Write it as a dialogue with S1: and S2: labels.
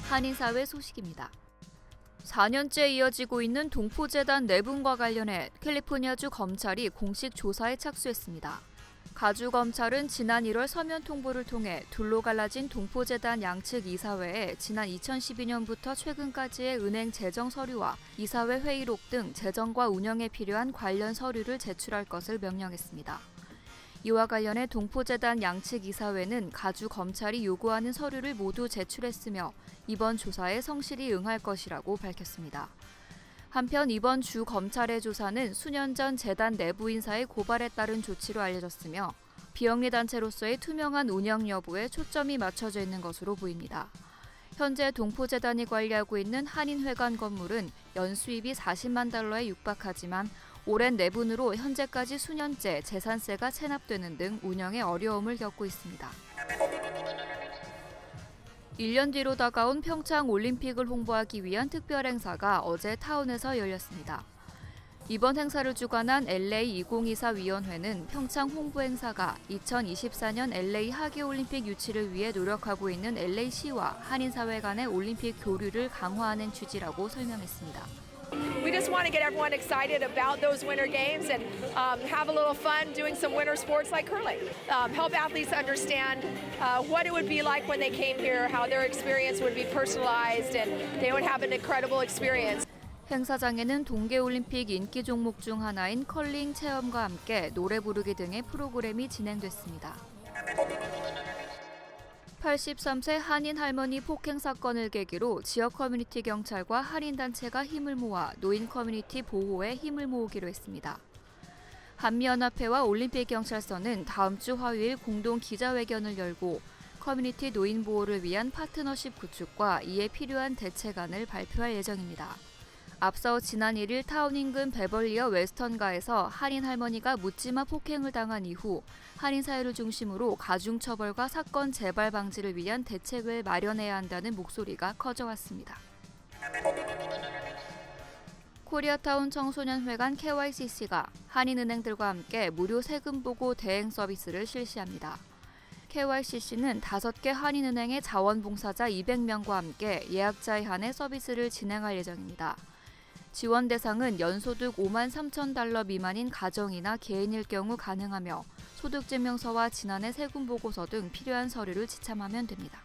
S1: 한인사회 소식입니다. 4년째 이어지고 있는 동포재단 내분과 관련해 캘리포니아주 검찰이 공식 조사에 착수했습니다. 가주 검찰은 지난 1월 서면 통보를 통해 둘로 갈라진 동포재단 양측 이사회에 지난 2012년부터 최근까지의 은행 재정 서류와 이사회 회의록 등 재정과 운영에 필요한 관련 서류를 제출할 것을 명령했습니다. 이와 관련해 동포재단 양측 이사회는 가주 검찰이 요구하는 서류를 모두 제출했으며 이번 조사에 성실히 응할 것이라고 밝혔습니다. 한편 이번 주 검찰의 조사는 수년 전 재단 내부 인사의 고발에 따른 조치로 알려졌으며 비영리 단체로서의 투명한 운영 여부에 초점이 맞춰져 있는 것으로 보입니다. 현재 동포재단이 관리하고 있는 한인회관 건물은 연수입이 40만 달러에 육박하지만 오랜 내분으로 현재까지 수년째 재산세가 체납되는 등 운영에 어려움을 겪고 있습니다. 1년 뒤로 다가온 평창 올림픽을 홍보하기 위한 특별 행사가 어제 타운에서 열렸습니다. 이번 행사를 주관한 LA 2024위원회는 평창 홍보 행사가 2024년 LA 하계올림픽 유치를 위해 노력하고 있는 LA시와 한인사회 간의 올림픽 교류를 강화하는 취지라고 설명했습니다.
S2: We just want to get everyone excited about those winter games and have a little fun doing some winter sports like curling. Help athletes understand what it would be like when they came here, how their experience would be personalized, and they would have an incredible experience.
S1: 행사장에는 동계올림픽 인기 종목 중 하나인 컬링 체험과 함께 노래 부르기 등의 프로그램이 진행됐습니다. 83세 한인 할머니 폭행 사건을 계기로 지역 커뮤니티 경찰과 할인단체가 힘을 모아 노인 커뮤니티 보호에 힘을 모으기로 했습니다. 한미연합회와 올림픽경찰서는 다음 주 화요일 공동 기자회견을 열고 커뮤니티 노인 보호를 위한 파트너십 구축과 이에 필요한 대책안을 발표할 예정입니다. 앞서 지난 1일 타운 인근 베벌리어 웨스턴가에서 한인 할머니가 묻지마 폭행을 당한 이후 한인 사회를 중심으로 가중처벌과 사건 재발 방지를 위한 대책을 마련해야 한다는 목소리가 커져왔습니다. 코리아타운 청소년회관 KYCC가 한인은행들과 함께 무료 세금 보고 대행 서비스를 실시합니다. KYCC는 5개 한인은행의 자원봉사자 200명과 함께 예약자에 한해 서비스를 진행할 예정입니다. 지원 대상은 연소득 5만 3천 달러 미만인 가정이나 개인일 경우 가능하며 소득증명서와 지난해 세금 보고서 등 필요한 서류를 지참하면 됩니다.